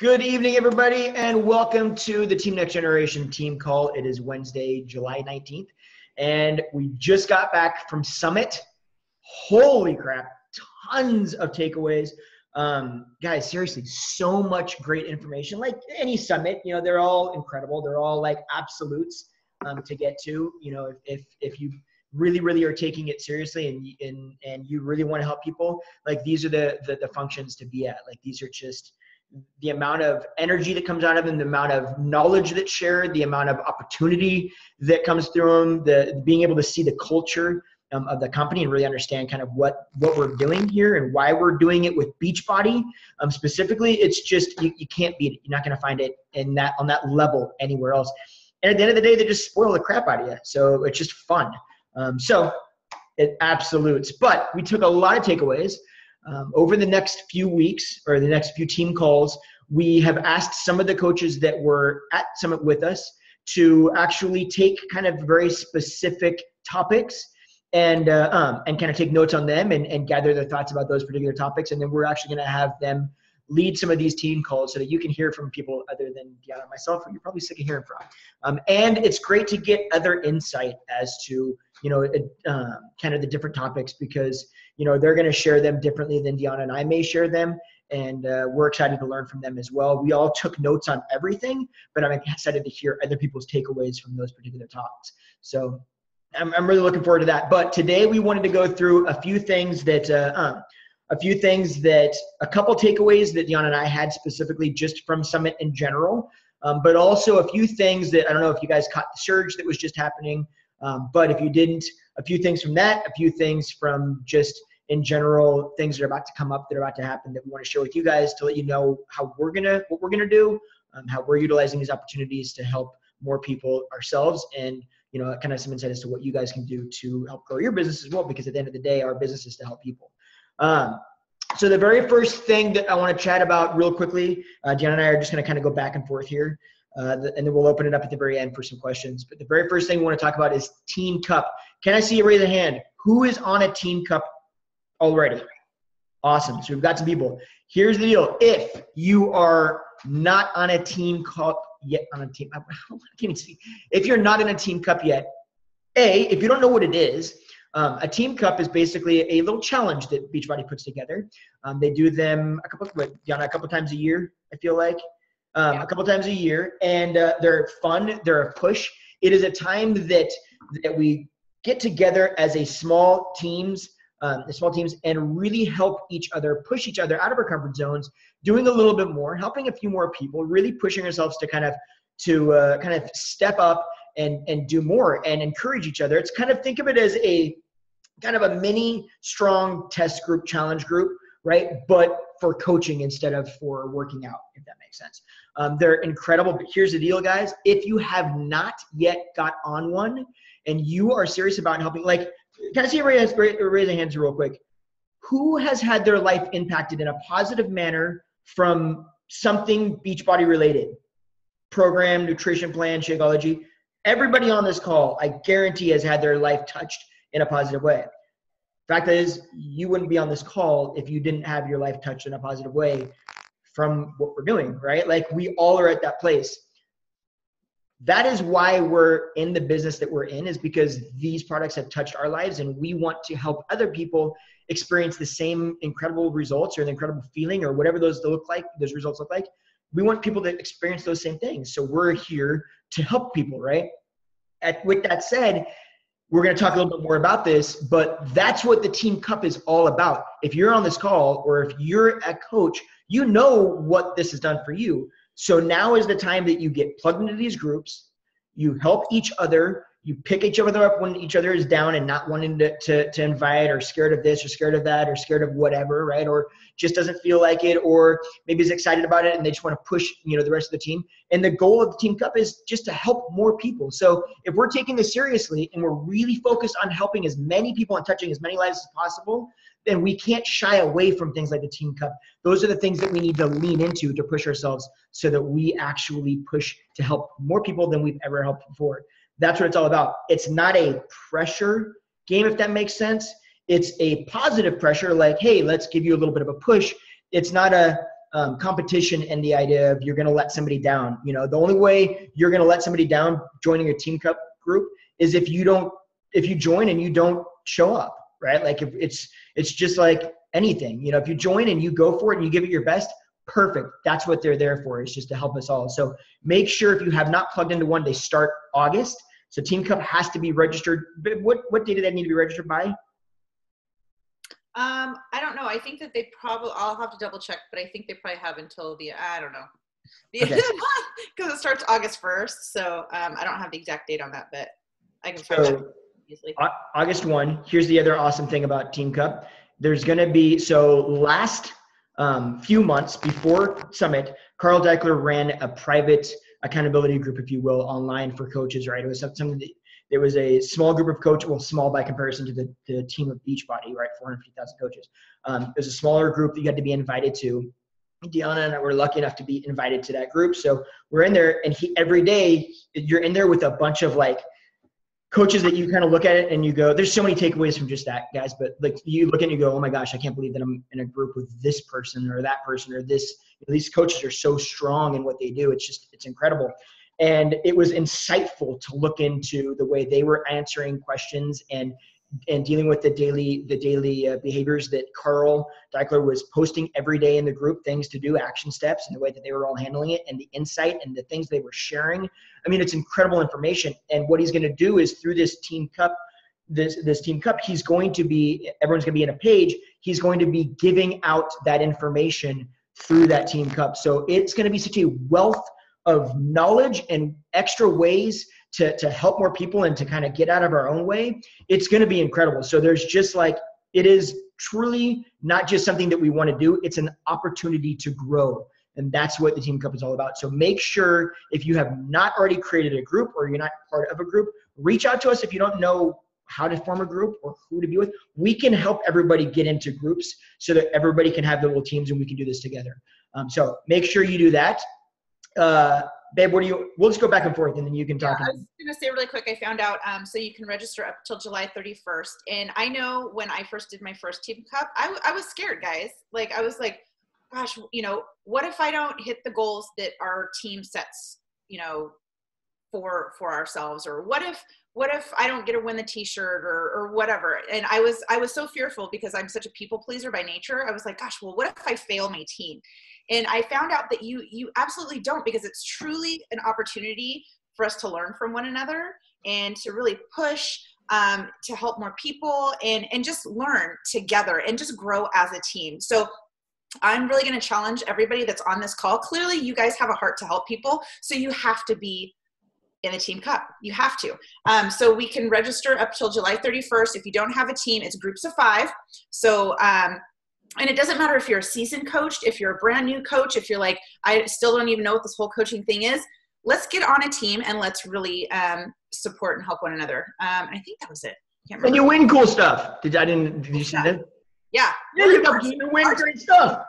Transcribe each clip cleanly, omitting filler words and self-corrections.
Good evening, everybody, and welcome to the Team Next Generation team call. It is Wednesday, July 19th, and we just got back from Summit. Holy crap, tons of takeaways. Guys, seriously, so much great information. Like any summit, they're all incredible. They're all like absolutes to get to. If you really are taking it seriously and you really want to help people, like these are the functions to be at. Like these are just the amount of energy that comes out of them, the amount of knowledge that's shared, the amount of opportunity that comes through them, the being able to see the culture of the company and really understand kind of what we're doing here and why we're doing it with Beachbody. Specifically, it's just, you can't beat it. You're not going to find it on that level anywhere else. And at the end of the day, they just spoil the crap out of you. So it's just fun. So it absolutes. But we took a lot of takeaways. Over the next few weeks or the next few team calls, we have asked some of the coaches that were at Summit with us to actually take kind of very specific topics and kind of take notes on them and gather their thoughts about those particular topics. And then we're actually going to have them lead some of these team calls so that you can hear from people other than Deanna and myself, who you're probably sick of hearing from. And it's great to get other insight as to, kind of the different topics because, they're going to share them differently than Deanna and I may share them. And we're excited to learn from them as well. We all took notes on everything, but I'm excited to hear other people's takeaways from those particular talks. So I'm really looking forward to that. But today we wanted to go through a few things that, a couple takeaways that Deanna and I had specifically just from Summit in general, but also a few things that, I don't know if you guys caught the surge that was just happening, but if you didn't, a few things from that, a few things from just in general, things that are about to come up, that are about to happen, that we want to share with you guys to let you know what we're gonna do, how we're utilizing these opportunities to help more people ourselves, and kind of some insight as to what you guys can do to help grow your business as well. Because at the end of the day, our business is to help people. So the very first thing that I want to chat about real quickly, Deanna and I are just going to kind of go back and forth here, and then we'll open it up at the very end for some questions. But the very first thing we want to talk about is Team Cup. Can I see you raise a hand? Who is on a Team Cup already? Awesome. So we've got some people. Here's the deal. If you are not on a Team Cup yet, I can't even see. If you're not in a Team Cup yet, if you don't know what it is, a Team Cup is basically a little challenge that Beachbody puts together. They do them a couple times a year, I feel like. A couple times a year, and they're fun. They're a push. It is a time that we get together as small teams and really help each other, push each other out of our comfort zones, doing a little bit more, helping a few more people, really pushing ourselves to kind of step up and do more and encourage each other. It's kind of, think of it as a kind of a mini strong test group, challenge group, right? But for coaching instead of for working out, if that makes sense. They're incredible, but here's the deal, guys. If you have not yet got on one and you are serious about helping, like, can I see raising hands real quick? Who has had their life impacted in a positive manner from something Beachbody related? Program, nutrition plan, Shakeology. Everybody on this call, I guarantee, has had their life touched in a positive way. Fact is, you wouldn't be on this call if you didn't have your life touched in a positive way from what we're doing, right? Like, we all are at that place. That is why we're in the business that we're in, is because these products have touched our lives, and we want to help other people experience the same incredible results or the incredible feeling or whatever those results look like. We want people to experience those same things. So we're here to help people, right? With that said, we're going to talk a little bit more about this, but that's what the Team Cup is all about. If you're on this call or if you're a coach, you know what this has done for you. So now is the time that you get plugged into these groups, you help each other, you pick each other up when each other is down and not wanting to invite, or scared of this or scared of that or scared of whatever, right? Or just doesn't feel like it, or maybe is excited about it and they just want to push, the rest of the team. And the goal of the Team Cup is just to help more people. So if we're taking this seriously and we're really focused on helping as many people and touching as many lives as possible, then we can't shy away from things like the Team Cup. Those are the things that we need to lean into to push ourselves so that we actually push to help more people than we've ever helped before. That's what it's all about. It's not a pressure game, if that makes sense. It's a positive pressure, like, hey, let's give you a little bit of a push. It's not a competition and the idea of you're going to let somebody down. You know, the only way you're going to let somebody down joining a Team Cup group is if you join and you don't show up, right? Like if it's just like anything, you know, if you join and you go for it and you give it your best, perfect. That's what they're there for, is just to help us all. So make sure if you have not plugged into one, they start August. So Team Cup has to be registered. What date do they need to be registered by? I don't know. I think that they probably, I'll have to double check, but I think they probably have until I don't know, the end of the month, because it starts August 1st. So I don't have the exact date on that, but I can find that easily. August 1. Here's the other awesome thing about Team Cup. There's going to be, so last few months before Summit, Carl Deichler ran a private accountability group, if you will, online for coaches, right? It was something that there was a small group of coaches, well, small by comparison to the team of Beachbody, right? 450,000 coaches. It was a smaller group that you had to be invited to. Deanna and I were lucky enough to be invited to that group. So we're in there, and every day you're in there with a bunch of like coaches that you kind of look at it and you go, there's so many takeaways from just that, guys. But like you look at it and you go, oh my gosh, I can't believe that I'm in a group with this person or that person or this. These coaches are so strong in what they do. It's incredible. And it was insightful to look into the way they were answering questions and dealing with the daily behaviors that Carl Deichler was posting every day in the group, things to do, action steps, and the way that they were all handling it, and the insight and the things they were sharing. I mean, it's incredible information. And what he's going to do is through this Team Cup, this Team Cup, everyone's going to be in a page. He's going to be giving out that information through that Team Cup. So it's going to be such a wealth of knowledge and extra ways to help more people and to kind of get out of our own way. It's going to be incredible. So there's just like, it is truly not just something that we want to do. It's an opportunity to grow. And that's what the Team Cup is all about. So make sure if you have not already created a group or you're not part of a group, reach out to us if you don't know how to form a group or who to be with. We can help everybody get into groups so that everybody can have their little teams and we can do this together. So make sure you do that. Babe, we'll just go back and forth and then you can talk. Yeah, I was going to say really quick, I found out, so you can register up till July 31st. And I know when I first did my first Team Cup, I was scared, guys. Like, I was like, gosh, you know, what if I don't hit the goals that our team sets, you know, for ourselves? Or what if I don't get to win the t-shirt or whatever? And I was so fearful because I'm such a people pleaser by nature. I was like, gosh, well, what if I fail my team? And I found out that you absolutely don't, because it's truly an opportunity for us to learn from one another and to really push, to help more people and just learn together and just grow as a team. So I'm really going to challenge everybody that's on this call. Clearly, you guys have a heart to help people, so you have to be in the Team Cup. You have to. So we can register up till July 31st. If you don't have a team, it's groups of 5. So, and it doesn't matter if you're a seasoned coach, if you're a brand new coach, if you're like, I still don't even know what this whole coaching thing is. Let's get on a team and let's really support and help one another. I think that was it. Can't remember. And you win cool stuff. Did you see that? Yeah. Yeah, you win great stuff.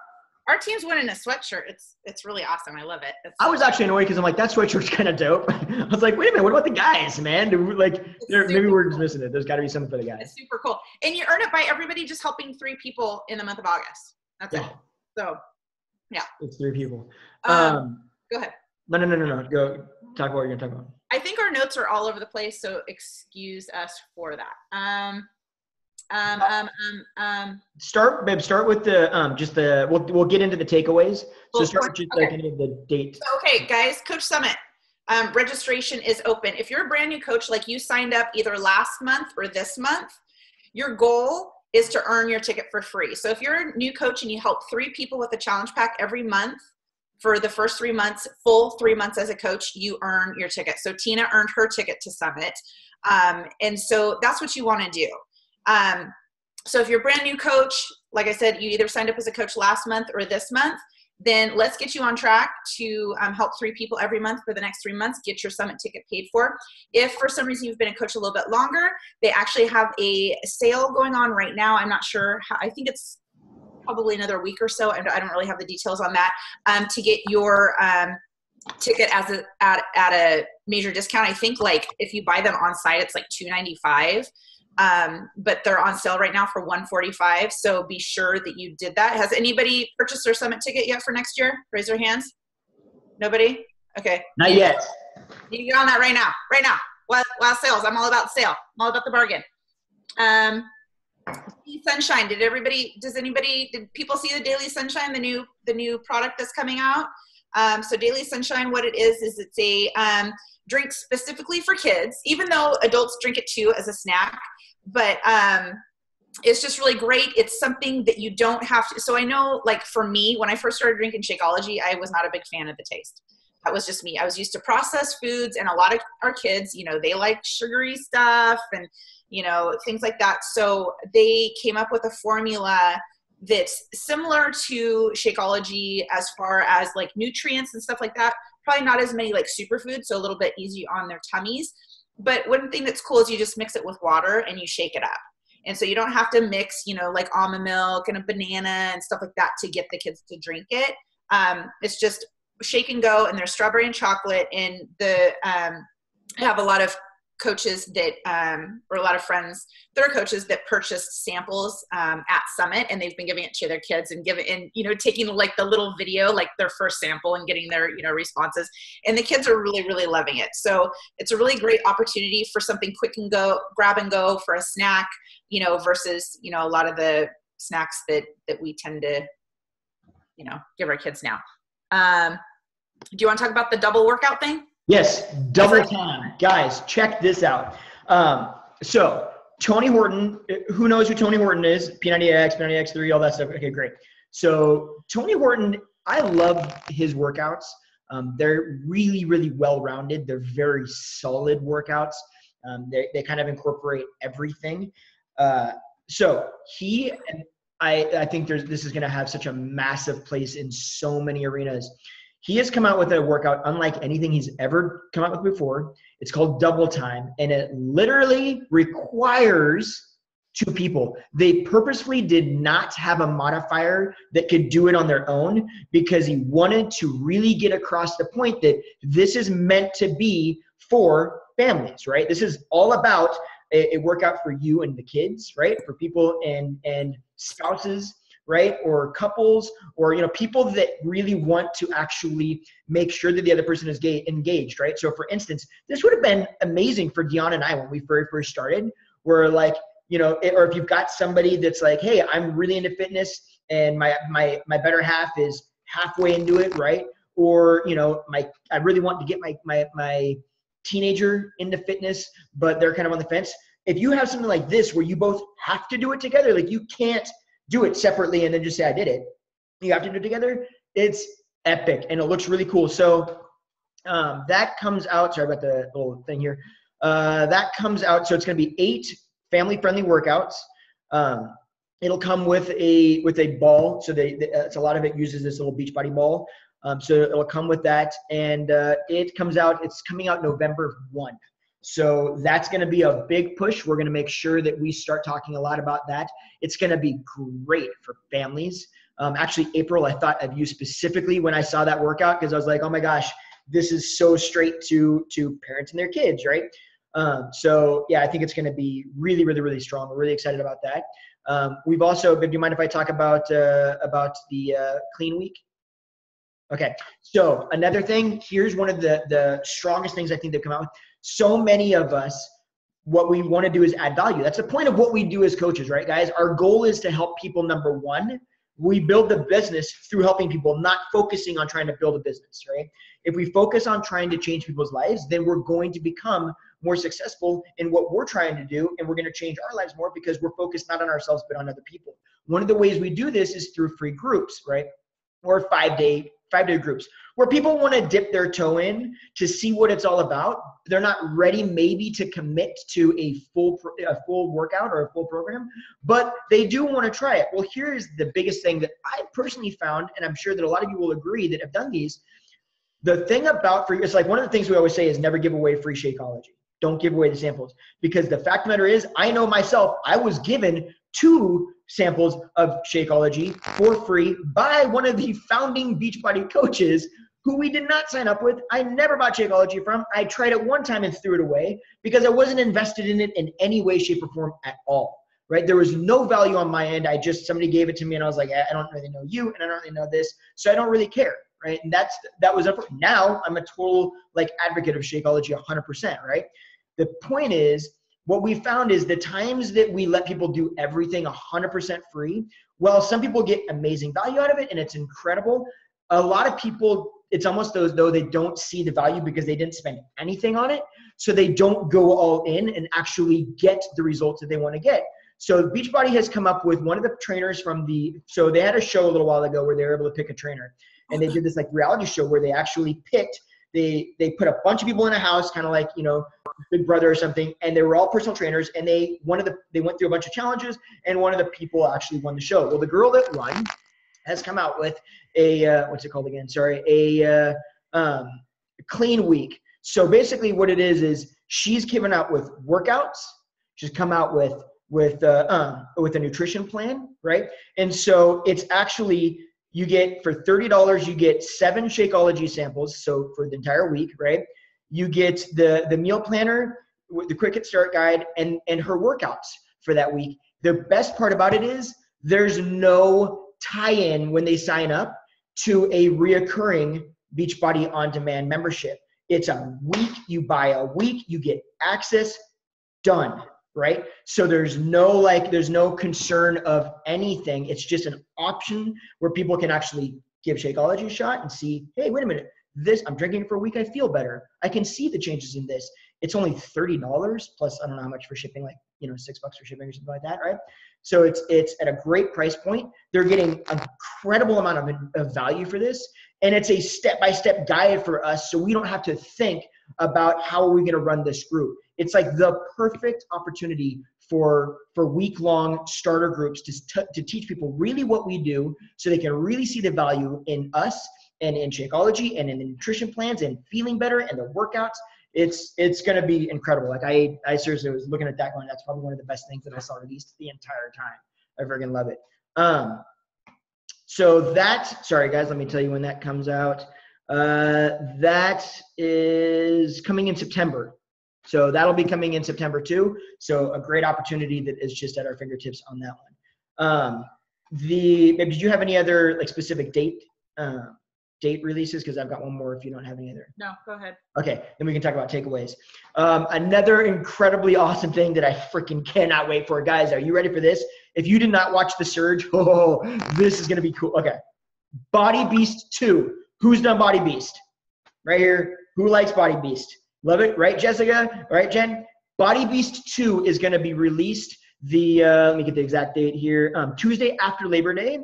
Our team's winning a sweatshirt. It's really awesome. I love it. I was actually annoyed because I'm like, that sweatshirt's kind of dope. I was like, wait a minute, what about the guys, man? Maybe we're just missing it. There's got to be something for the guys. It's super cool. And you earn it by everybody just helping 3 people in the month of August. That's it. So, yeah. It's 3 people. Go ahead. No. Go talk about what you're going to talk about. I think our notes are all over the place, so excuse us for that. Start with the we'll get into the takeaways. So start with just like any of the dates. Okay, guys, Coach Summit registration is open. If you're a brand new coach, like you signed up either last month or this month, your goal is to earn your ticket for free. So if you're a new coach and you help 3 people with a challenge pack every month for the first 3 months, full 3 months as a coach, you earn your ticket. So Tina earned her ticket to Summit. And so that's what you want to do. So if you're a brand new coach, like I said, you either signed up as a coach last month or this month, then let's get you on track to help 3 people every month for the next 3 months, get your Summit ticket paid for. If for some reason you've been a coach a little bit longer, they actually have a sale going on right now. I'm not sure how, I think it's probably another week or so. I don't really have the details on that, to get your ticket at a major discount. I think like if you buy them on site, it's like $295. but they're on sale right now for $145. So be sure that you did that. Has anybody purchased their summit ticket yet for next year? Raise your hands. Nobody? Okay. Not yet. You can get on that right now. While sales. I'm all about sale. I'm all about the bargain. Sunshine. Did people see the Daily Sunshine, the new product that's coming out? So Daily Sunshine, what it is it's a drink specifically for kids, even though adults drink it too as a snack. But it's just really great. It's something that you don't have to. So I know, like for me, when I first started drinking Shakeology, I was not a big fan of the taste. That was just me. I was used to processed foods, and a lot of our kids, they like sugary stuff and, things like that. So they came up with a formula that's similar to Shakeology as far as like nutrients and stuff like that. Probably not as many like superfoods, so a little bit easy on their tummies. But one thing that's cool is you just mix it with water and you shake it up. And so you don't have to mix, like almond milk and a banana and stuff like that to get the kids to drink it. It's just shake and go, and there's strawberry and chocolate. And I have a lot of coaches that, or a lot of friends that are coaches that purchased samples at Summit, and they've been giving it to their kids and taking like the little video, like their first sample, and getting their, responses. And the kids are really, really loving it. So it's a really great opportunity for something quick and go, grab and go for a snack, versus, a lot of the snacks that we tend to, give our kids now. Do you want to talk about the double workout thing? Yes, double time. Guys, check this out. So Tony Horton, who knows who Tony Horton is? P90X, P90X3, all that stuff. Okay, great. So Tony Horton, I love his workouts. They're really, really well-rounded. They're very solid workouts. They kind of incorporate everything. So I think this is going to have such a massive place in so many arenas. He has come out with a workout unlike anything he's ever come out with before. It's called Double Time, and it literally requires 2 people. They purposefully did not have a modifier that could do it on their own, because he wanted to really get across the point that this is meant to be for families, right? This is all about a workout for you and the kids, right? For people and spouses, right? Or couples, or, people that really want to actually make sure that the other person is engaged, right? So for instance, this would have been amazing for Deanna and I when we very first started, where like, or if you've got somebody that's like, hey, I'm really into fitness and my better half is halfway into it, right? Or, I really want to get my teenager into fitness, but they're kind of on the fence. If you have something like this where you both have to do it together, like you can't do it separately and then just say I did it. You have to do it together. It's epic and it looks really cool. So that comes out. Sorry about the little thing here. That comes out. So it's going to be 8 family-friendly workouts. It'll come with a ball. So it's a lot of it uses this little Beachbody ball. So it'll come with that, and it's coming out November 1. So that's going to be a big push. We're going to make sure that we start talking a lot about that. It's going to be great for families. Actually, April, I thought of you specifically when I saw that workout, because I was like, oh my gosh, this is so straight to parents and their kids, right? So yeah, I think it's going to be really, really, really strong. We're really excited about that. We've also, do you mind if I talk about the clean week? Okay, so another thing, here's one of the strongest things I think they've come out with. So many of us, what we want to do is add value. That's the point of what we do as coaches, right, guys? Our goal is to help people, number one. We build the business through helping people, not focusing on trying to build a business, right? If we focus on trying to change people's lives, then we're going to become more successful in what we're trying to do, and we're going to change our lives more because we're focused not on ourselves but on other people. One of the ways we do this is through free groups, right? Or 5-day groups where people want to dip their toe in to see what it's all about. They're not ready maybe to commit to a full workout or a full program, but they do want to try it. Well, here's the biggest thing that I personally found, and I'm sure that a lot of you will agree that have done these. The thing about free, it's like one of the things we always say is never give away free Shakeology. Don't give away the samples, because the fact of the matter is, I know myself, I was given 2 samples of Shakeology for free by one of the founding Beachbody coaches who we did not sign up with. I never bought Shakeology from. I tried it one time and threw it away because I wasn't invested in it in any way, shape, or form at all, right? There was no value on my end. Somebody gave it to me and I was like, I don't really know you and I don't really know this, so I don't really care, right? And that was up. Now I'm a total like advocate of Shakeology 100%, right? The point is, what we found is the times that we let people do everything 100% free, well, some people get amazing value out of it and it's incredible. A lot of people, it's almost as though they don't see the value because they didn't spend anything on it. So they don't go all in and actually get the results that they want to get. So Beachbody has come up with one of the trainers so they had a show a little while ago where they were able to pick a trainer. And they did this like reality show where they actually picked, they put a bunch of people in a house, kind of like, Big Brother or something, and they were all personal trainers, and they went through a bunch of challenges, and one of the people actually won the show. Well, the girl that won has come out with a what's it called again? Sorry, a clean week. So basically, what it is she's given out with workouts. She's come out with a nutrition plan, right? And so it's actually, you get for $30, you get 7 Shakeology samples. So for the entire week, right? You get the meal planner, the quick get start guide, and her workouts for that week. The best part about it is there's no tie-in when they sign up to a reoccurring Beachbody On Demand membership. It's a week, you buy a week, you get access, done, right? So there's no concern of anything. It's just an option where people can actually give Shakeology a shot and see, hey, wait a minute, I'm drinking it for a week, I feel better. I can see the changes in this. It's only $30 plus, I don't know how much for shipping, like, $6 for shipping or something like that, right? So it's at a great price point. They're getting an incredible amount of value for this. And it's a step-by-step guide for us, so we don't have to think about how are we going to run this group. It's like the perfect opportunity for week-long starter groups to teach people really what we do so they can really see the value in us and in Shakeology and in the nutrition plans and feeling better and the workouts. It's going to be incredible. Like I seriously was looking at that going, that's probably one of the best things that I saw released the entire time. I freaking love it. So sorry guys, let me tell you when that comes out. That is coming in September. So that'll be coming in September too. So a great opportunity that is just at our fingertips on that one. Did you have any other like specific date releases? Because I've got one more if you don't have any other. No, go ahead. Okay, then we can talk about takeaways. Another incredibly awesome thing that I freaking cannot wait for. Guys, are you ready for this? If you did not watch The Surge, this is going to be cool. Okay, Body Beast 2. Who's done Body Beast? Right here. Who likes Body Beast? Love it, right, Jessica? All right, Jen? Body Beast 2 is going to be released let me get the exact date here, Tuesday after Labor Day.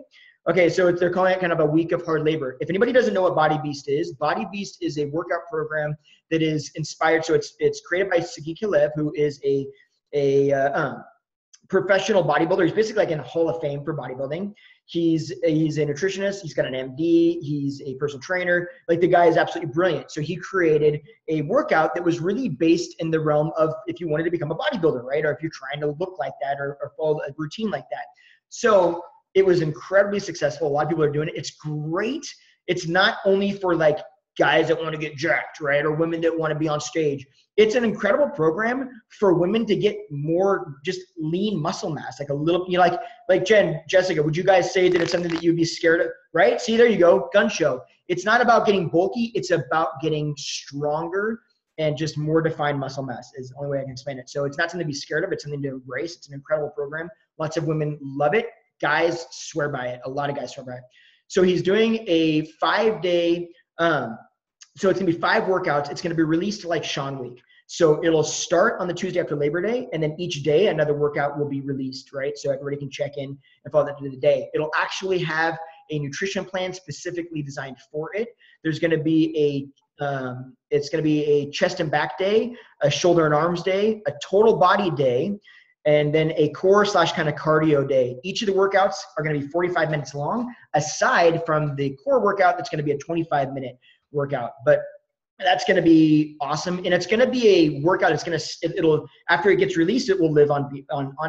Okay, so they're calling it kind of a week of hard labor. If anybody doesn't know what Body Beast is a workout program that is inspired. So it's created by Sagi Kalev, who is a professional bodybuilder. He's basically like in a Hall of Fame for bodybuilding. He's a nutritionist. He's got an MD. He's a personal trainer. Like, the guy is absolutely brilliant. So he created a workout that was really based in the realm of if you wanted to become a bodybuilder, right? Or if you're trying to look like that or follow a routine like that. So it was incredibly successful. A lot of people are doing it. It's great. It's not only for like guys that want to get jacked, right? Or women that want to be on stage. It's an incredible program for women to get more just lean muscle mass, like a little, like Jen, Jessica, would you guys say that it's something that you'd be scared of, right? See, there you go, gun show. It's not about getting bulky. It's about getting stronger and just more defined muscle mass is the only way I can explain it. So it's not something to be scared of. It's something to embrace. It's an incredible program. Lots of women love it. Guys swear by it. A lot of guys swear by it. So he's doing a 5-day, so it's going to be 5 workouts. It's going to be released like Sean Week. So it'll start on the Tuesday after Labor Day, and then each day another workout will be released, right? So everybody can check in and follow that to the day. It'll actually have a nutrition plan specifically designed for it. There's going to be it's going to be a chest and back day, a shoulder and arms day, a total body day, and then a core / kind of cardio day. Each of the workouts are going to be 45 minutes long, aside from the core workout that's going to be a 25-minute workout. But that's going to be awesome. And it's going to be a workout. It'll after it gets released, it will live on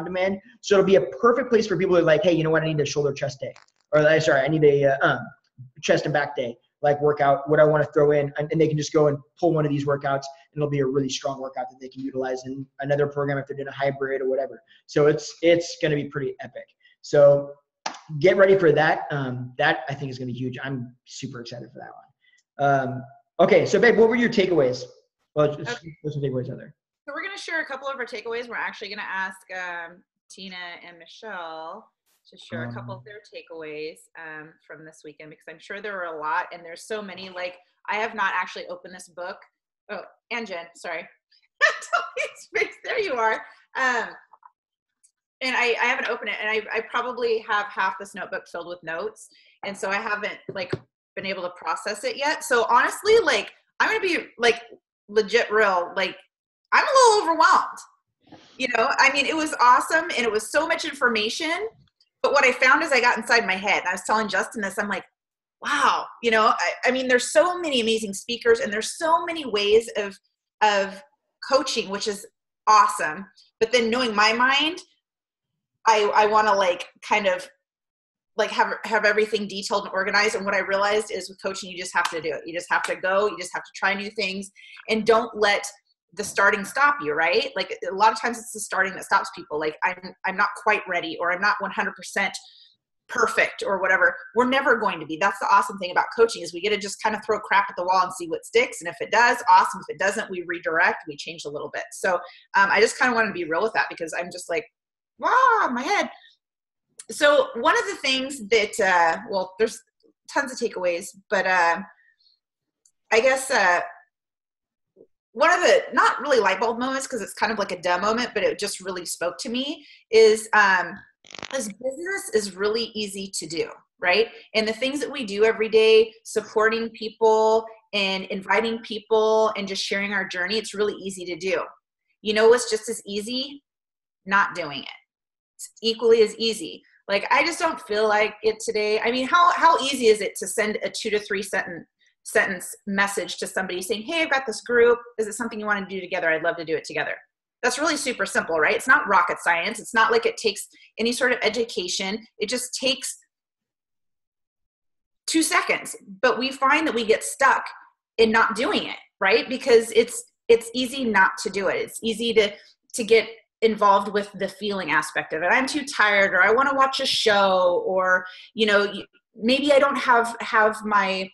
demand. So it'll be a perfect place for people that are like, hey, you know what? I need a shoulder chest day. Or sorry, I need a chest and back day. like workout, what I want to throw in, and they can just go and pull one of these workouts, and it'll be a really strong workout that they can utilize in another program if they're doing a hybrid or whatever. So it's going to be pretty epic. So get ready for that. That I think is going to be huge. I'm super excited for that one. Okay, so babe, what were your takeaways? Well, what's some takeaways out there? So we're going to share a couple of our takeaways. We're actually going to ask Tina and Michelle to share a couple of their takeaways from this weekend, because I'm sure there were a lot, and there's so many. Like, I have not actually opened this book. Oh, and Jen, sorry. There you are. And I haven't opened it, and I probably have half this notebook filled with notes, and so I haven't like been able to process it yet. So honestly, like, I'm gonna be like legit real, like I'm a little overwhelmed. You know, I mean, it was awesome, and it was so much information, but what I found is I got inside my head, and I was telling Justin this, I'm like, wow, you know, I mean, there's so many amazing speakers, and there's so many ways of coaching, which is awesome. But then knowing my mind, I want to like kind of like have everything detailed and organized. And what I realized is with coaching, you just have to do it. You just have to go, you just have to try new things, and don't let the starting stop you, right? Like a lot of times it's the starting that stops people. Like I'm not quite ready, or I'm not 100% perfect, or whatever. We're never going to be. That's the awesome thing about coaching, is we get to just kind of throw crap at the wall and see what sticks. And if it does, awesome. If it doesn't, we redirect, we change a little bit. So I just kind of wanted to be real with that, because I'm just like, wow, my head. So one of the things that, well, there's tons of takeaways, but I guess one of the, not really light bulb moments, because it's kind of like a dumb moment, but it just really spoke to me, is this business is really easy to do, right? And the things that we do every day, supporting people and inviting people and just sharing our journey, it's really easy to do. You know what's just as easy? Not doing it. It's equally as easy. Like, I just don't feel like it today. I mean, how easy is it to send a 2 to 3 sentence message to somebody saying, hey, I've got this group. Is it something you want to do together? I'd love to do it together. That's really super simple, right? It's not rocket science. It's not like it takes any sort of education. It just takes 2 seconds. But we find that we get stuck in not doing it, right? Because it's easy not to do it. It's easy to get involved with the feeling aspect of it. I'm too tired, or I want to watch a show, or, you know, maybe I don't have my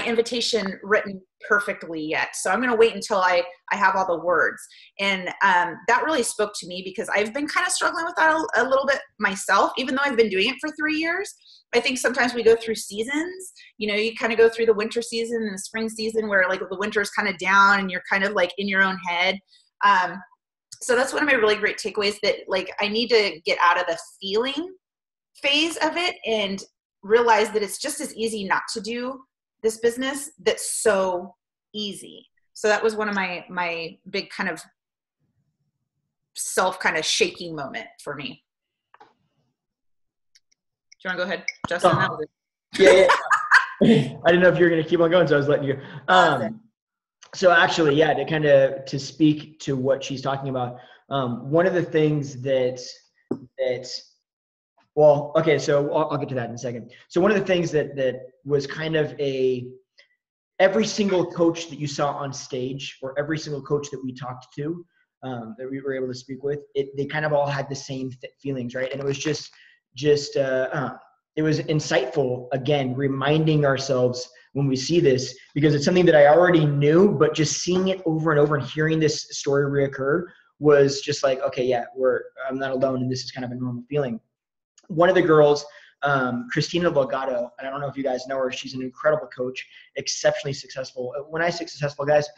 invitation written perfectly yet. So I'm going to wait until I have all the words. And that really spoke to me, because I've been kind of struggling with that a little bit myself, even though I've been doing it for 3 years. I think sometimes we go through seasons, you know, you kind of go through the winter season and the spring season, where like the winter is kind of down and you're kind of like in your own head. So that's one of my really great takeaways, that like I need to get out of the feeling phase of it and realize that it's just as easy not to do this business that's so easy. So that was one of my big kind of self kind of shaking moment for me. Do you want to go ahead, Justin? That was it. Yeah. I didn't know if you were going to keep on going, so I was letting you. So actually, yeah, to speak to what she's talking about, one of the things well, okay, so I'll get to that in a second. So one of the things that was kind of every single coach that you saw on stage, or every single coach that we talked to, that we were able to speak with, they kind of all had the same feelings, right? And it was just it was insightful, again, reminding ourselves when we see this, because it's something that I already knew, but just seeing it over and over and hearing this story reoccur was just like, okay, yeah, I'm not alone, and this is kind of a normal feeling. One of the girls, Christina Delgado, and I don't know if you guys know her, she's an incredible coach, exceptionally successful. When I say successful, guys,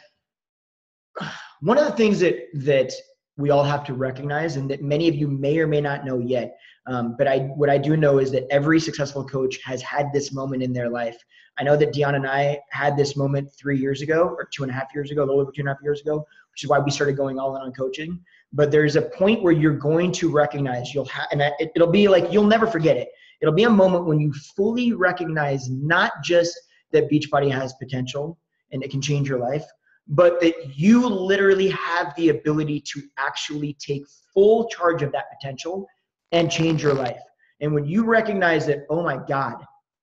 one of the things that we all have to recognize, and that many of you may or may not know yet, but what I do know is that every successful coach has had this moment in their life. I know that Deanna and I had this moment 3 years ago, or 2.5 years ago, a little over 2.5 years ago, which is why we started going all in on coaching. But there's a point where you're going to recognize it'll be like, you'll never forget it. It'll be a moment when you fully recognize not just that Beachbody has potential and it can change your life, but that you literally have the ability to actually take full charge of that potential and change your life. And when you recognize that, oh my God,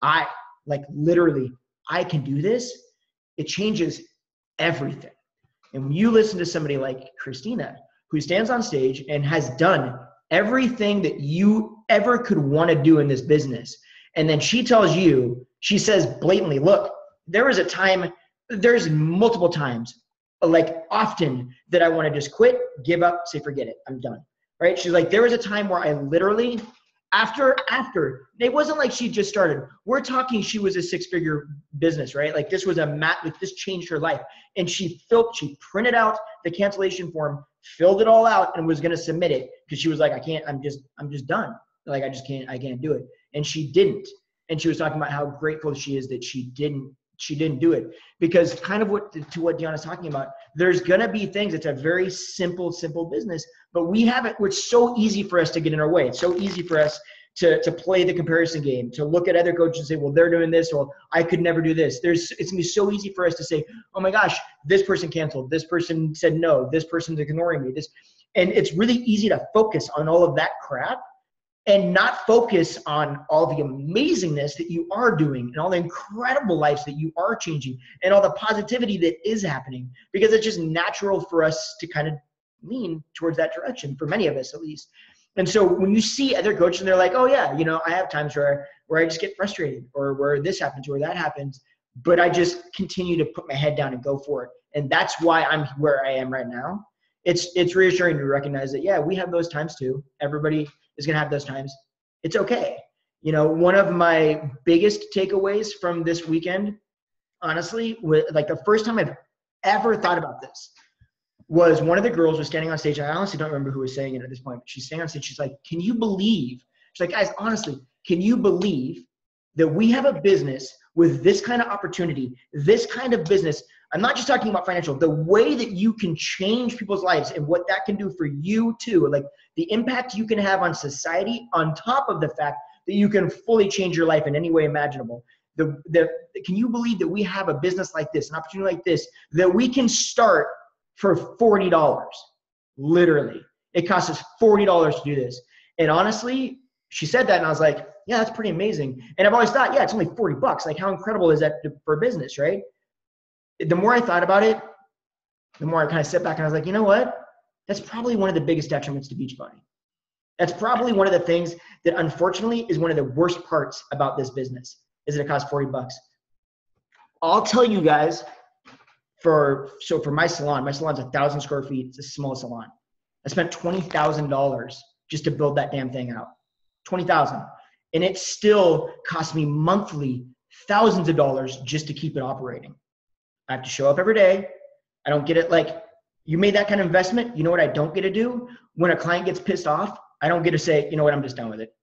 I like literally I can do this, it changes everything. And when you listen to somebody like Christina, who stands on stage and has done everything that you ever could want to do in this business, and then she tells you, she says blatantly, look, there was a time, there's multiple times, like often, that I want to just quit, give up, say, forget it, I'm done, right? She's like, there was a time where I literally, after, it wasn't like she just started. We're talking, she was a 6-figure business, right? Like this was like this changed her life. And she printed out the cancellation form, filled it all out, and was going to submit it because she was like, I'm just done. Like, I can't do it. And she didn't. And she was talking about how grateful she is that she didn't do it, because kind of what Deanna's talking about, there's going to be things. It's a very simple business, but it's so easy for us to get in our way. It's so easy for us to play the comparison game, to look at other coaches and say, well, they're doing this, or I could never do this. It's going to be so easy for us to say, oh my gosh, this person canceled, this person said no, this person's ignoring me, and it's really easy to focus on all of that crap and not focus on all the amazingness that you are doing and all the incredible lives that you are changing and all the positivity that is happening, because it's just natural for us to kind of lean towards that direction, for many of us at least. And so when you see other coaches and they're like, oh yeah, I have times where I just get frustrated, or where this happens or that happens, but I just continue to put my head down and go for it. And that's why I'm where I am right now. It's reassuring to recognize that, yeah, we have those times too. Everybody is going to have those times. It's okay. One of my biggest takeaways from this weekend, honestly, like the first time I've ever thought about this, was one of the girls was standing on stage. I honestly don't remember who was saying it at this point, but she's standing on stage. She's like, can you believe? She's like, guys, honestly, can you believe that we have a business with this kind of opportunity, this kind of business? I'm not just talking about financial, the way that you can change people's lives and what that can do for you too, like the impact you can have on society, on top of the fact that you can fully change your life in any way imaginable. Can you believe that we have a business like this, an opportunity like this, that we can start for $40? Literally, it costs us $40 to do this. And honestly, she said that and I was like, yeah, that's pretty amazing. And I've always thought, yeah, it's only $40. Like, how incredible is that for business, right? The more I thought about it, the more I kind of sit back and I was like, you know what? That's probably one of the biggest detriments to Beachbody. That's probably one of the things that unfortunately is one of the worst parts about this business, is that it costs $40. I'll tell you guys, for my salon's 1,000 square feet. It's a small salon. I spent $20,000 just to build that damn thing out. $20,000. And it still cost me monthly thousands of dollars just to keep it operating. I have to show up every day. I don't get it. Like, you made that kind of investment. You know what I don't get to do? When a client gets pissed off, I don't get to say, you know what, I'm just done with it.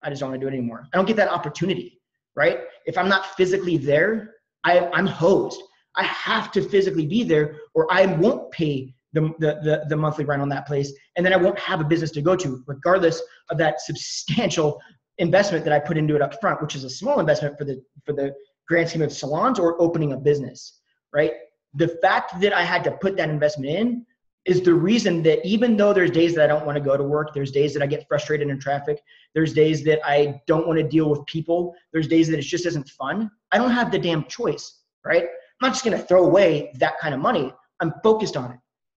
I just don't want to do it anymore. I don't get that opportunity, right? If I'm not physically there, I'm hosed. I have to physically be there, or I won't pay the monthly rent on that place, and then I won't have a business to go to, regardless of that substantial investment that I put into it up front, which is a small investment for the grand scheme of salons or opening a business, right? The fact that I had to put that investment in is the reason that even though there's days that I don't want to go to work, there's days that I get frustrated in traffic, there's days that I don't want to deal with people, there's days that it just isn't fun, I don't have the damn choice, right? I'm not just going to throw away that kind of money. I'm focused on it.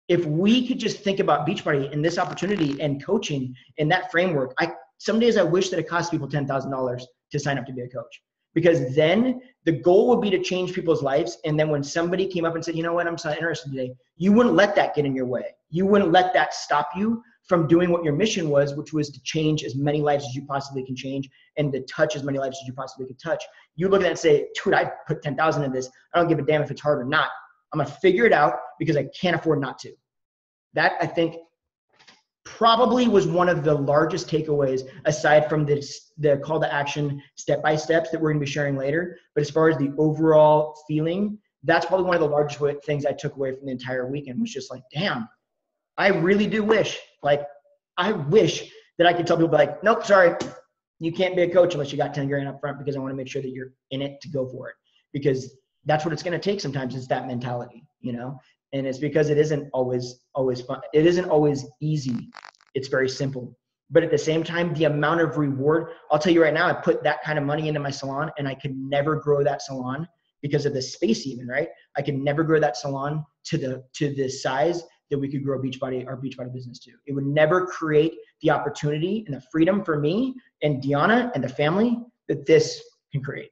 If we could just think about Beachbody and this opportunity and coaching in that framework, some days I wish that it cost people $10,000 to sign up to be a coach, because then the goal would be to change people's lives. And then when somebody came up and said, you know what, I'm not interested today, you wouldn't let that get in your way. You wouldn't let that stop you from doing what your mission was, which was to change as many lives as you possibly can change and to touch as many lives as you possibly could touch. You look at that and say, dude, I put 10,000 in this. I don't give a damn if it's hard or not. I'm going to figure it out because I can't afford not to. That, I think, probably was one of the largest takeaways, aside from the call to action step-by-steps that we're going to be sharing later. But as far as the overall feeling, that's probably one of the largest things I took away from the entire weekend, was just like, damn, I really do wish, I wish that I could tell people, like, nope, sorry, you can't be a coach unless you got 10 grand up front, because I want to make sure that you're in it to go for it, because that's what it's going to take sometimes. It's that mentality, and it's because it isn't always fun. It isn't always easy. It's very simple. But at the same time, the amount of reward, I'll tell you right now, I put that kind of money into my salon and I could never grow that salon because of the space even, right? I can never grow that salon to the size that we could grow our Beachbody business to. It would never create the opportunity and the freedom for me and Deanna and the family that this can create.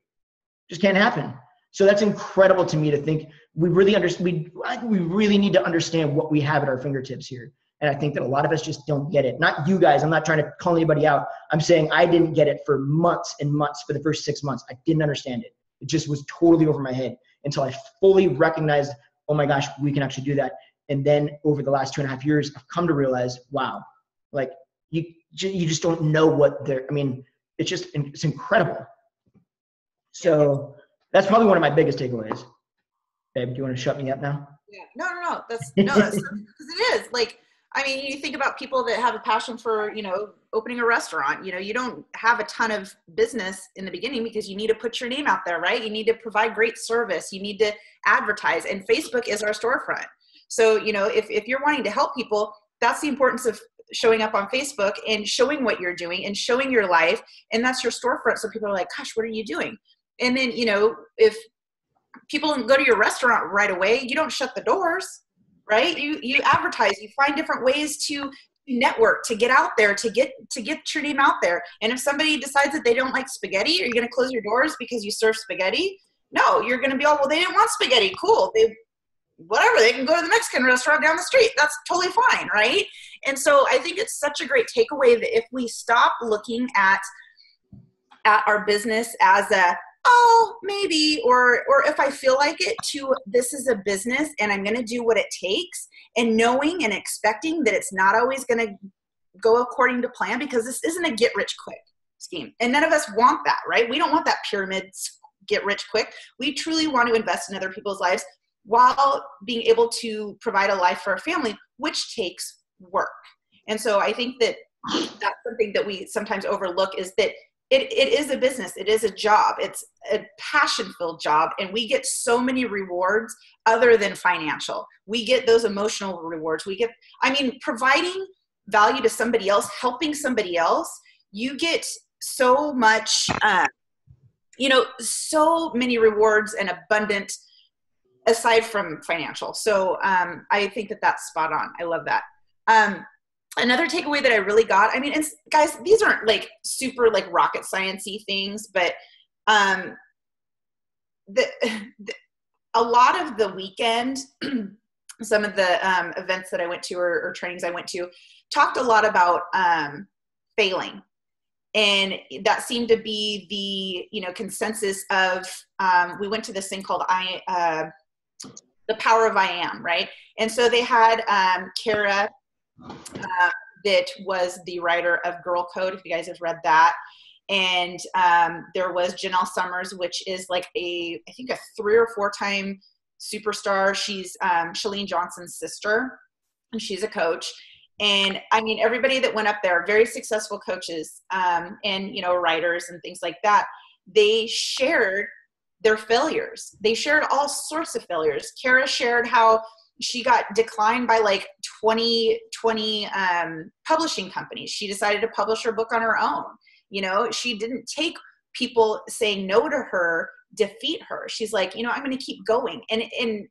Just can't happen. So that's incredible to me to think we really need to understand what we have at our fingertips here. And I think that a lot of us just don't get it. Not you guys. I'm not trying to call anybody out. I'm saying I didn't get it for months and months. For the first 6 months, I didn't understand it. It just was totally over my head until I fully recognized, oh my gosh, we can actually do that. And then over the last 2.5 years, I've come to realize, wow, like you just don't know what they're, I mean, it's incredible. So that's probably one of my biggest takeaways. Babe, do you want to shut me up now? Yeah. No. That's because it is like, I mean, you think about people that have a passion for, opening a restaurant, you don't have a ton of business in the beginning because you need to put your name out there, right? You need to provide great service. You need to advertise, and Facebook is our storefront. So, if you're wanting to help people, that's the importance of showing up on Facebook and showing what you're doing and showing your life. And that's your storefront. So people are like, gosh, what are you doing? And then, if people go to your restaurant right away, you don't shut the doors, right? You advertise, you find different ways to network, to get out there, to get your name out there. And if somebody decides that they don't like spaghetti, are you going to close your doors because you serve spaghetti? No, you're going to be all, well, they didn't want spaghetti. Cool. Whatever, they can go to the Mexican restaurant down the street. That's totally fine, right? And so I think it's such a great takeaway that if we stop looking at our business as a, oh, maybe, or if I feel like it, to this is a business and I'm going to do what it takes, and knowing and expecting that it's not always going to go according to plan, because this isn't a get rich quick scheme. And none of us want that, right? We don't want that pyramid get rich quick. We truly want to invest in other people's lives while being able to provide a life for our family, which takes work. And so I think that that's something that we sometimes overlook, is that it is a business. It is a job. It's a passion-filled job. And we get so many rewards other than financial. We get those emotional rewards. Providing value to somebody else, helping somebody else, you get so much, so many rewards and abundant aside from financial. So I think that that's spot on. I love that. Another takeaway that I really got, and guys, these aren't like super like rocket science-y things, but a lot of the weekend, some of the events that I went to or trainings I went to talked a lot about failing. And that seemed to be the, consensus of, we went to this thing called The Power of I Am, right? And so they had Kara, that was the writer of Girl Code, if you guys have read that. And there was Janelle Summers, which is like I think a 3 or 4 time superstar. She's Chalene Johnson's sister, and she's a coach. And everybody that went up there, very successful coaches, and, writers and things like that, they shared their failures. They shared all sorts of failures. Kara shared how she got declined by like 20 publishing companies. She decided to publish her book on her own. She didn't take people saying no to her defeat her. She's like, I'm going to keep going. And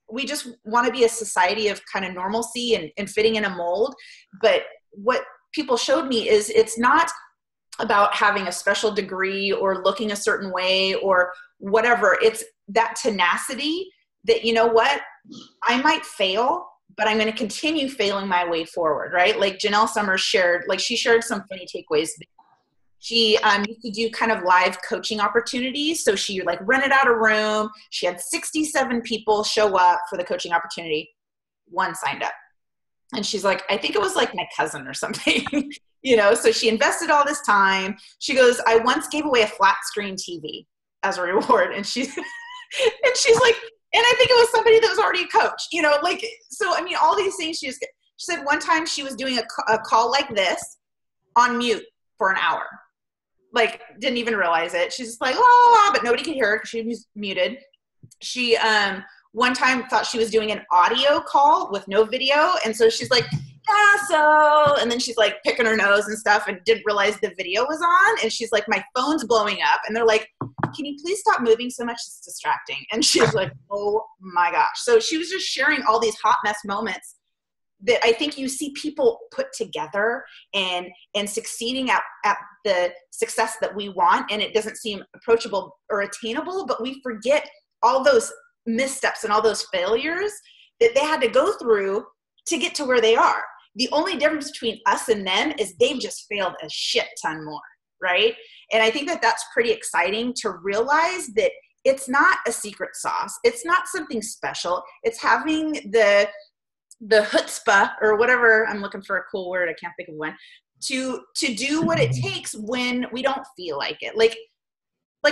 we just want to be a society of kind of normalcy and fitting in a mold. But what people showed me is it's not about having a special degree or looking a certain way or whatever. It's that tenacity that, I might fail, but I'm going to continue failing my way forward, right? Like Janelle Summers shared some funny takeaways. She used to do kind of live coaching opportunities. So she like rented out a room. She had 67 people show up for the coaching opportunity. 1 signed up. And she's like, I think it was like my cousin or something, so she invested all this time. She goes, I once gave away a flat screen TV as a reward. And she's like, and I think it was somebody that was already a coach, so, all these things she said one time she was doing a call like this on mute for an hour, like didn't even realize it. She's just like, oh, but nobody could hear her because she was muted. She, one time thought she was doing an audio call with no video. And so she's like, yeah, so, and then she's like picking her nose and stuff and didn't realize the video was on. And she's like, my phone's blowing up. And they're like, can you please stop moving so much? It's distracting. And she's like, oh my gosh. So she was just sharing all these hot mess moments that I think you see people put together and succeeding at the success that we want. And it doesn't seem approachable or attainable, but we forget all those missteps and all those failures that they had to go through to get to where they are. The only difference between us and them is they've just failed a shit ton more, right? And I think that that's pretty exciting to realize that it's not a secret sauce. It's not something special. It's having the chutzpah, or whatever, I'm looking for a cool word, I can't think of one, to do what it takes when we don't feel like it. Like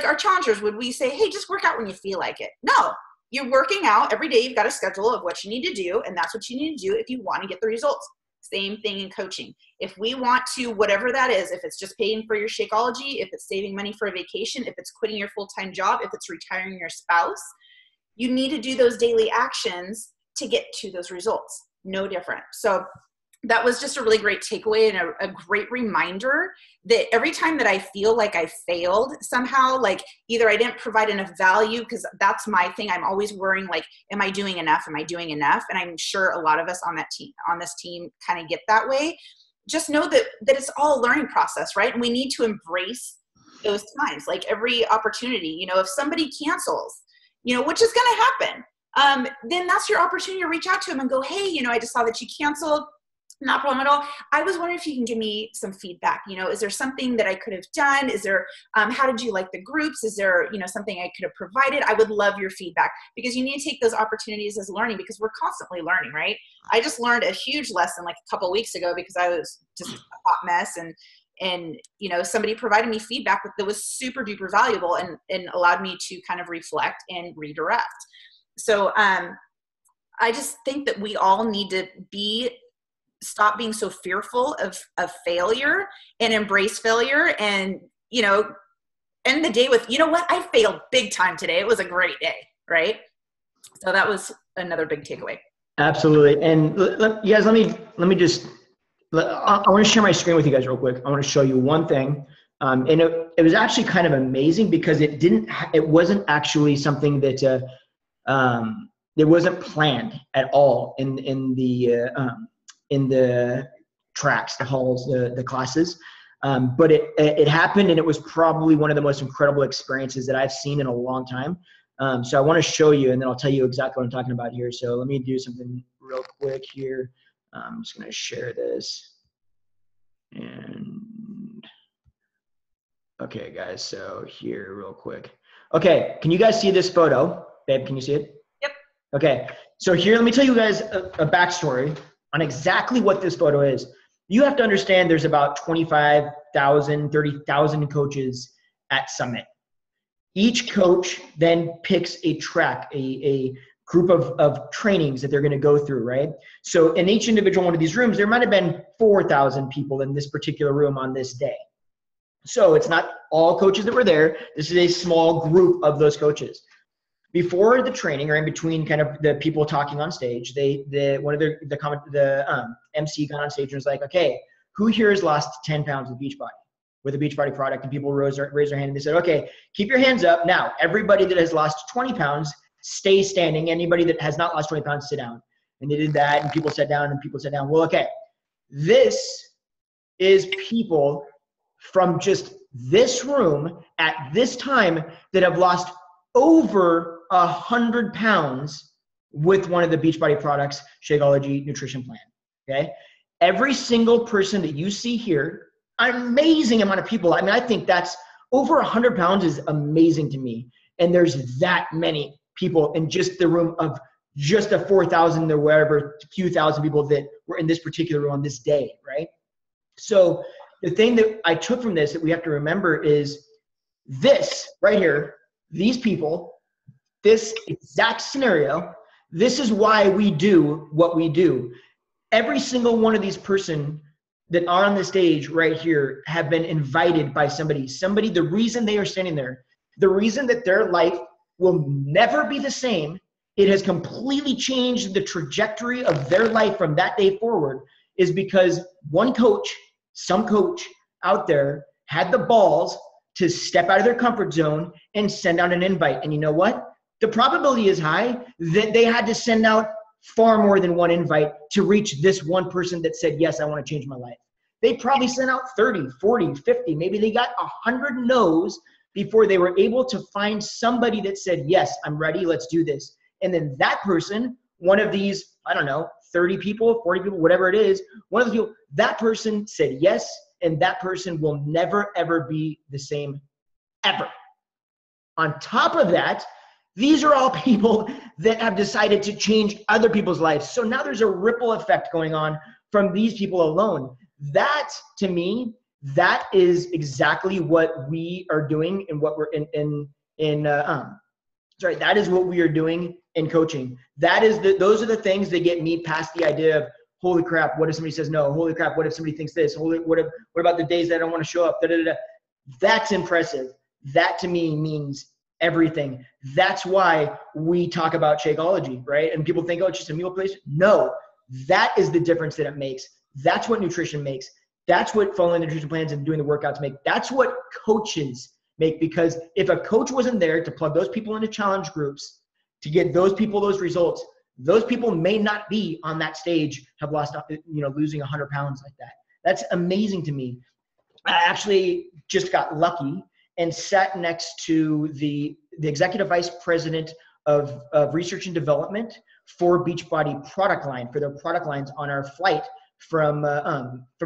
our challengers, would we say, hey, just work out when you feel like it? No. You're working out every day. You've got a schedule of what you need to do, and that's what you need to do if you want to get the results. Same thing in coaching. If we want to, whatever that is, if it's just paying for your Shakeology, if it's saving money for a vacation, if it's quitting your full-time job, if it's retiring your spouse, you need to do those daily actions to get to those results. No different. So that was just a really great takeaway and a great reminder that every time that I feel like I failed somehow, like either I didn't provide enough value, because that's my thing. I'm always worrying, like, am I doing enough? Am I doing enough? And I'm sure a lot of us on this team kind of get that way. Just know that it's all a learning process, right? And we need to embrace those times, like every opportunity. If somebody cancels, which is going to happen, then that's your opportunity to reach out to them and go, hey, I just saw that you canceled. Not a problem at all. I was wondering if you can give me some feedback. Is there something that I could have done? Is there, how did you like the groups? Is there, something I could have provided? I would love your feedback, because you need to take those opportunities as learning, because we're constantly learning, right? I just learned a huge lesson like a couple of weeks ago, because I was just a hot mess, and somebody provided me feedback that was super duper valuable and allowed me to kind of reflect and redirect. So I just think that we all need to stop being so fearful of failure and embrace failure, and end the day with, what, I failed big time today. It was a great day, right? So that was another big takeaway. Absolutely. And you guys, let me just, I want to share my screen with you guys real quick. I want to show you one thing. And it was actually kind of amazing, because it wasn't actually something that it wasn't planned at all in the tracks, the halls, the classes. But it happened, and it was probably one of the most incredible experiences that I've seen in a long time. So I want to show you, and then I'll tell you exactly what I'm talking about here. So let me do something real quick here. I'm just going to share this. And okay, guys, so here real quick. Okay, can you guys see this photo? Babe, can you see it? Yep. Okay, so here, let me tell you guys a backstory on exactly what this photo is. You have to understand there's about 25,000, 30,000 coaches at Summit. Each coach then picks a track, a group of trainings that they're going to go through, right? So in each individual one of these rooms, there might have been 4,000 people in this particular room on this day. So it's not all coaches that were there. This is a small group of those coaches. Before the training, or in between kind of the people talking on stage, the MC got on stage and was like, okay, who here has lost 10 pounds with a Beachbody product? And people raised their hand, and they said, okay, keep your hands up. Now, everybody that has lost 20 pounds, stay standing. Anybody that has not lost 20 pounds, sit down. And they did that, and people sat down, and people sat down. Well, okay, this is people from just this room at this time that have lost over 100 pounds with one of the Beachbody products, Shakeology nutrition plan, okay? Every single person that you see here, an amazing amount of people. I mean, I think that's over 100 pounds is amazing to me. And there's that many people in just the room of just the 4,000 or whatever, few thousand people that were in this particular room on this day, right? So the thing that I took from this that we have to remember is this right here, these people, this exact scenario, this is why we do what we do. Every single one of these person that are on the stage right here have been invited by somebody, the reason they are standing there, the reason that their life will never be the same, it has completely changed the trajectory of their life from that day forward, is because some coach out there had the balls to step out of their comfort zone and send out an invite. And you know what? The probability is high that they had to send out far more than one invite to reach this one person that said, yes, I want to change my life. They probably sent out 30, 40, 50. Maybe they got 100 no's before they were able to find somebody that said, yes, I'm ready, let's do this. And then that person, one of these, I don't know, 30 people, 40 people, whatever it is, one of the people, that person said yes, and that person will never, ever be the same, ever. On top of that, these are all people that have decided to change other people's lives. So now there's a ripple effect going on from these people alone. That, to me, that is exactly what we are doing and what we're that is what we are doing in coaching. Those are the things that get me past the idea of, holy crap, what if somebody says no? Holy crap, what if somebody thinks this? What about the days that I don't want to show up? That's impressive. That to me means everything. That's why we talk about Shakeology, right? And people think, oh, it's just a meal place. No, that is the difference that it makes. That's what nutrition makes. That's what following the nutrition plans and doing the workouts make. That's what coaches make, because if a coach wasn't there to plug those people into challenge groups, to get those people those results, those people may not be on that stage, have lost, losing 100 pounds like that. That's amazing to me. I actually just got lucky and sat next to the executive vice president of research and development for Beachbody product line, for their product lines on our flight from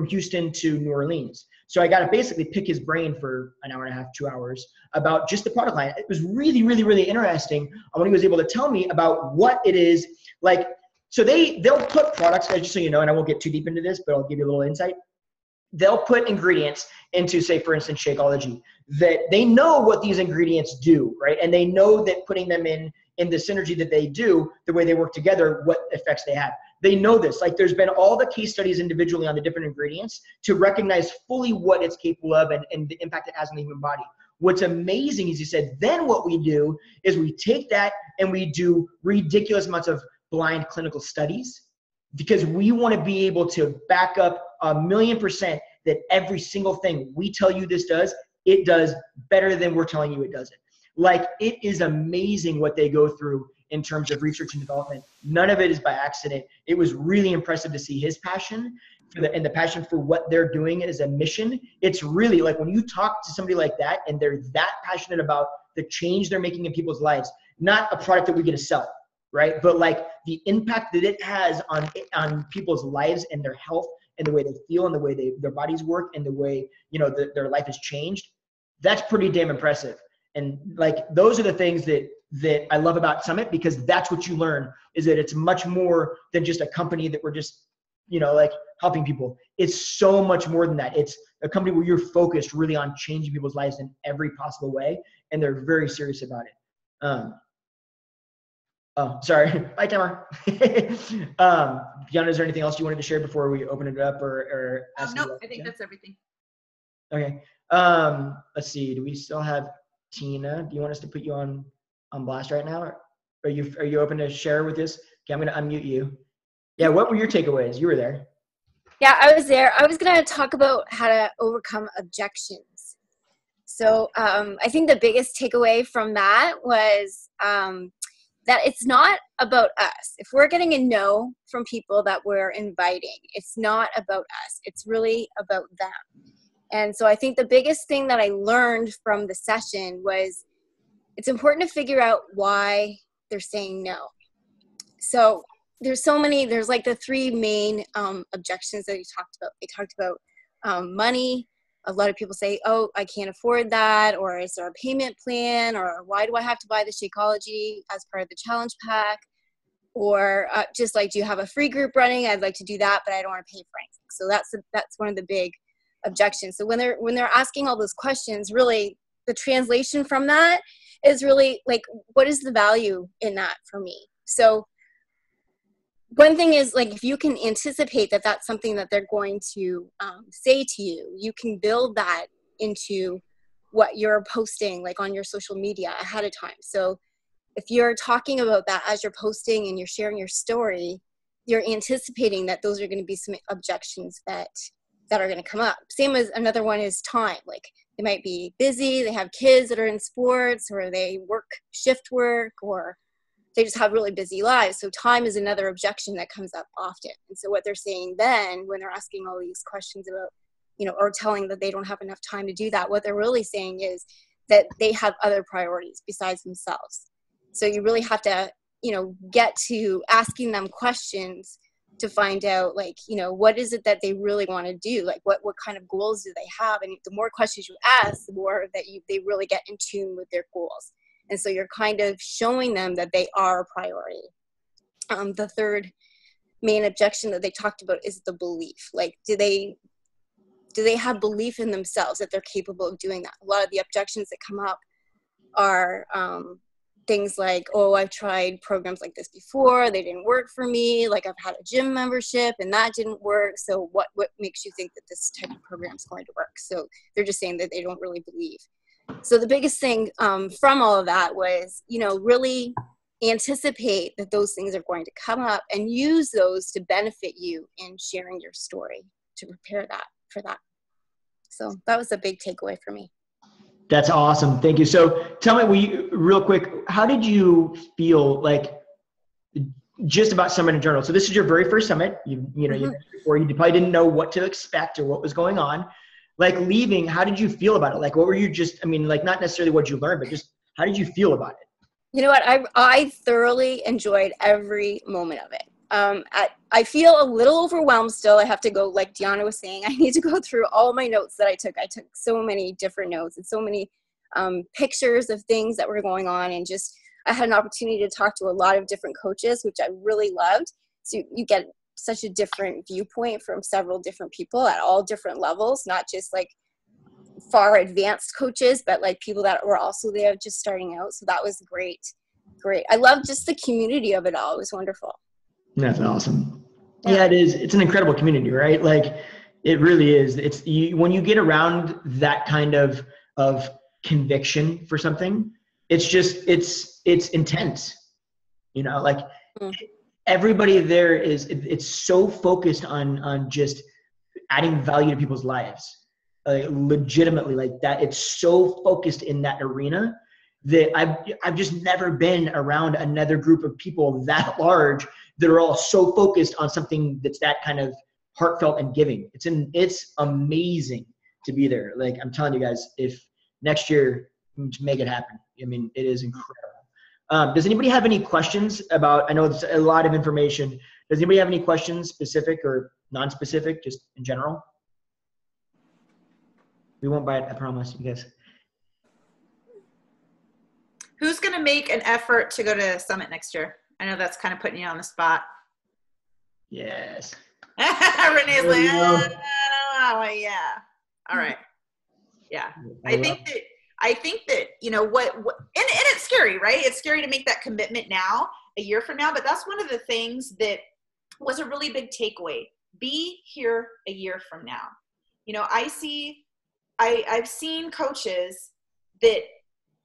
Houston to New Orleans. So I got to basically pick his brain for an hour and a half, 2 hours about just the product line. It was really, really, really interesting when he was able to tell me about what it is like. So they'll put products, just so you know, and I won't get too deep into this, but I'll give you a little insight. They'll put ingredients into, say, for instance, Shakeology, that they know what these ingredients do, right? And they know that putting them in the synergy that they do, the way they work together, what effects they have. They know this. Like, there's been all the case studies individually on the different ingredients to recognize fully what it's capable of and the impact it has on the human body. What's amazing is, he said, then what we do is we take that and we do ridiculous amounts of blind clinical studies, because we want to be able to back up 1,000,000% that every single thing we tell you this does, it does better than we're telling you it doesn't. Like, it is amazing what they go through in terms of research and development. None of it is by accident. It was really impressive to see his passion and the passion for what they're doing as a mission. It's really like, when you talk to somebody like that and they're that passionate about the change they're making in people's lives, not a product that we get to sell, right? But like the impact that it has on people's lives and their health and the way they feel and the way their bodies work and the way, their life has changed. That's pretty damn impressive. And like, those are the things that I love about Summit, because that's what you learn, is that it's much more than just a company that we're just, like helping people. It's so much more than that. It's a company where you're focused really on changing people's lives in every possible way. And they're very serious about it. Oh, sorry. Bye, Tamar. Deanna, is there anything else you wanted to share before we open it up or ask? No, I think that's everything. Okay. Let's see. Do we still have Tina? Do you want us to put you on blast right now? Or are you open to share with us? Okay, I'm going to unmute you. Yeah, what were your takeaways? You were there. Yeah, I was there. I was going to talk about how to overcome objections. So I think the biggest takeaway from that was that it's not about us. If we're getting a no from people that we're inviting, it's not about us. It's really about them. And so I think the biggest thing that I learned from the session was it's important to figure out why they're saying no. So there's like the three main objections that you talked about. They talked about money. A lot of people say, oh, I can't afford that, or is there a payment plan, or why do I have to buy the Shakeology as part of the challenge pack? Or just like, do you have a free group running? I'd like to do that, but I don't want to pay for anything. So that's one of the big objections. So when they're asking all those questions, really the translation from that is really like, what is the value in that for me? So one thing is, like, if you can anticipate that that's something that they're going to say to you, you can build that into what you're posting, like on your social media ahead of time. So if you're talking about that as you're posting and you're sharing your story, you're anticipating that those are going to be some objections that are going to come up. Same as another one is time. Like they might be busy, they have kids that are in sports, or they work shift work, or they just have really busy lives. So time is another objection that comes up often. And so what they're saying then when they're asking all these questions about, or telling that they don't have enough time to do that, what they're really saying is that they have other priorities besides themselves. So you really have to, get to asking them questions to find out, like, what is it that they really want to do? Like, what kind of goals do they have? And the more questions you ask, the more that they really get in tune with their goals. And so you're kind of showing them that they are a priority. The third main objection that they talked about is the belief. Like, do they have belief in themselves that they're capable of doing that? A lot of the objections that come up are things like, oh, I've tried programs like this before, they didn't work for me. Like, I've had a gym membership and that didn't work. So what makes you think that this type of program is going to work? So they're just saying that they don't really believe. So the biggest thing from all of that was, really anticipate that those things are going to come up and use those to benefit you in sharing your story to prepare for that. So that was a big takeaway for me. That's awesome. Thank you. So tell me, real quick, how did you feel like just about Summit in general? So this is your very first Summit. You probably didn't know what to expect or what was going on. Like leaving, how did you feel about it? Like, what were you not necessarily what you learned, but just how did you feel about it? You know what? I thoroughly enjoyed every moment of it. I feel a little overwhelmed still. I have to go, like Deanna was saying, I need to go through all my notes that I took. I took so many different notes and so many pictures of things that were going on. And just, I had an opportunity to talk to a lot of different coaches, which I really loved. So you get such a different viewpoint from several different people at all different levels, not just like far advanced coaches, but like people that were also there just starting out. So that was great. I love just the community of it all. It was wonderful. That's awesome. Yeah, it is. It's an incredible community, right? Like it really is. It's when you get around that kind of conviction for something, it's intense, like everybody there it's so focused on just adding value to people's lives, legitimately like that. It's so focused in that arena that I've just never been around another group of people that large that are all so focused on something that's that kind of heartfelt and giving. It's amazing to be there. Like I'm telling you guys, if next year, make it happen. I mean, it is incredible. Does anybody have any questions about, I know it's a lot of information. Does anybody have any questions, specific or non-specific, just in general? We won't bite, I promise you guys. Who's going to make an effort to go to Summit next year? I know that's kind of putting you on the spot. Yes. Renee's like, oh, yeah. All right. Yeah. I think that, and it's scary, right? It's scary to make that commitment now, a year from now, but that's one of the things that was a really big takeaway. Be here a year from now. I've seen coaches that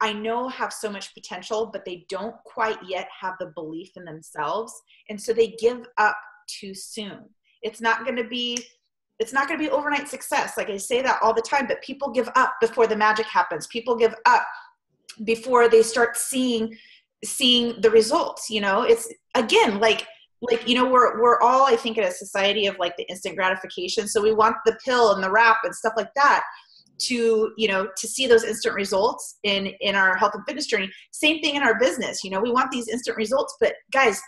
I know have so much potential, but they don't quite yet have the belief in themselves. And so they give up too soon. It's not going to be overnight success. Like I say that all the time, but people give up before the magic happens. People give up before they start seeing the results. It's again, we're all, I think, in a society of like the instant gratification. So we want the pill and the wrap and stuff like that to see those instant results in our health and fitness journey. Same thing in our business. We want these instant results, but guys,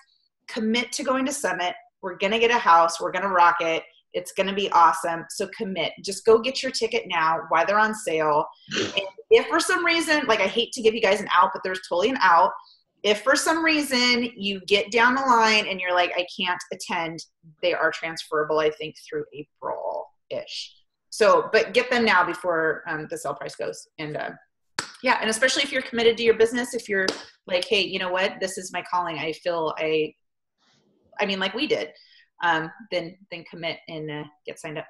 commit to going to Summit. We're going to get a house. We're going to rock it. It's going to be awesome. So commit. Just go get your ticket now while they're on sale. And if for some reason, like I hate to give you guys an out, but there's totally an out. If for some reason you get down the line and you're like, I can't attend, they are transferable, I think, through April-ish. So, but get them now before the sale price goes. And and especially if you're committed to your business, if you're like, hey, you know what, this is my calling. I feel like we did, then commit and get signed up.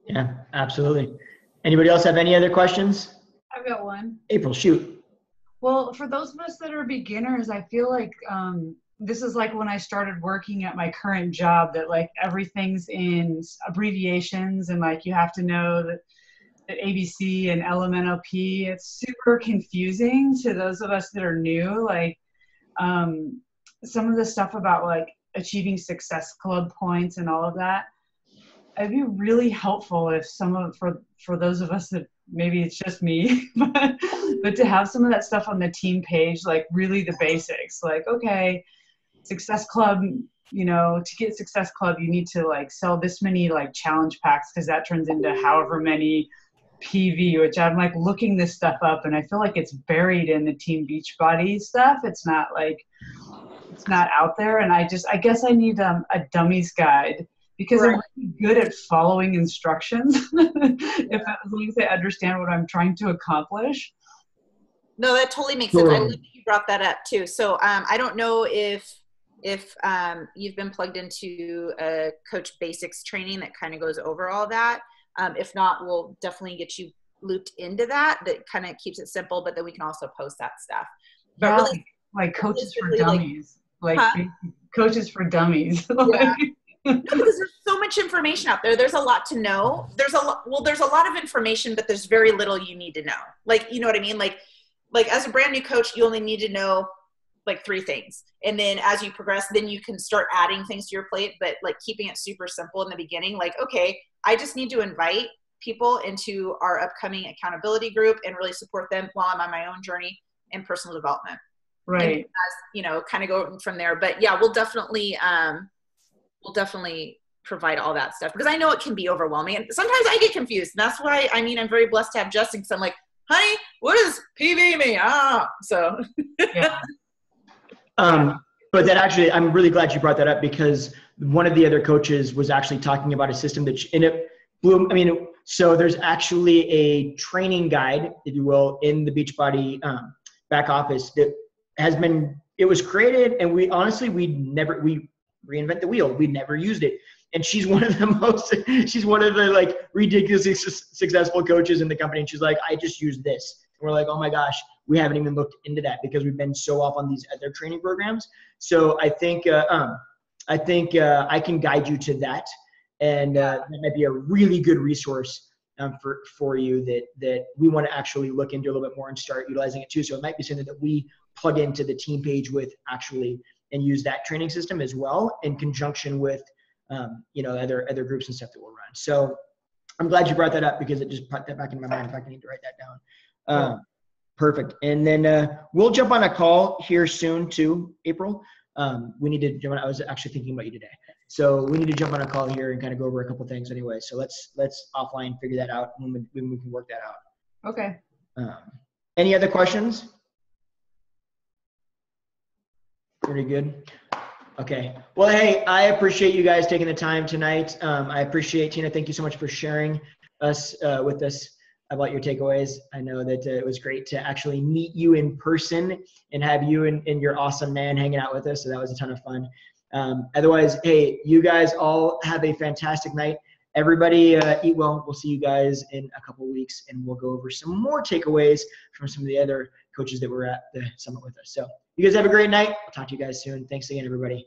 Yeah, absolutely. Anybody else have any other questions? I've got one. April, shoot. Well, for those of us that are beginners, I feel like this is like when I started working at my current job, that like everything's in abbreviations, and like you have to know that ABC and LMNOP. It's super confusing to those of us that are new. Like some of the stuff about like achieving Success Club points and all of that, it'd be really helpful if for those of us that maybe it's just me, but to have some of that stuff on the team page, like really the basics, like, okay, Success Club, you know, to get Success Club, you need to like sell this many like challenge packs, because that turns into however many PV, which I'm like looking this stuff up, and I feel like it's buried in the Team Beachbody stuff. It's not out there. And I guess I need a dummies guide, because I'm really good at following instructions as long as I understand what I'm trying to accomplish. No, that totally makes sense. I love that you brought that up too. So I don't know if you've been plugged into a Coach Basics training that kind of goes over all that. If not, we'll definitely get you looped into that. That kind of keeps it simple, but then we can also post that stuff. But yeah, really, like coaches for dummies, coaches for dummies. Yeah. No, because there's so much information out there. There's a lot to know. There's a lot of information, but there's very little you need to know. Like, you know what I mean? Like as a brand new coach, you only need to know like 3 things. And then as you progress, then you can start adding things to your plate, but like keeping it super simple in the beginning. Like, okay, I just need to invite people into our upcoming accountability group and really support them while I'm on my own journey in personal development. Right. And as, you know, kind of go from there. But yeah, we'll definitely provide all that stuff, because I know it can be overwhelming. And sometimes I get confused. And that's why, I mean, I'm very blessed to have Justin, because I'm like, honey, what does PV mean? So. Yeah. But that actually, I'm really glad you brought that up, because one of the other coaches was actually talking about a system that, and it blew, I mean, so there's actually a training guide, if you will, in the Beachbody back office that has been, it was created, and we reinvent the wheel. We never used it. And she's one of the like ridiculously successful coaches in the company. And she's like, I just use this. And we're like, oh my gosh, we haven't even looked into that, because we've been so off on these other training programs. So I think I can guide you to that. And that might be a really good resource for you that we want to actually look into a little bit more and start utilizing it too. So it might be something that we plug into the team page with actually, and use that training system as well in conjunction with, you know, other groups and stuff that we'll run. So I'm glad you brought that up, because it just put that back in my mind. In fact, I need to write that down. Perfect. And then we'll jump on a call here soon too, April. We need to jump on, I was actually thinking about you today. So we need to jump on a call here and kind of go over a couple things anyway. So let's offline figure that out when we can work that out. Okay. Any other questions? Pretty good. Okay. Well, hey, I appreciate you guys taking the time tonight. I appreciate, Tina, thank you so much for sharing with us about your takeaways. I know that it was great to actually meet you in person and have you and your awesome man hanging out with us. So that was a ton of fun. Otherwise, hey, you guys all have a fantastic night. Everybody eat well. We'll see you guys in a couple of weeks, and we'll go over some more takeaways from some of the other coaches that were at the summit with us. So you guys have a great night. I'll talk to you guys soon. Thanks again, everybody.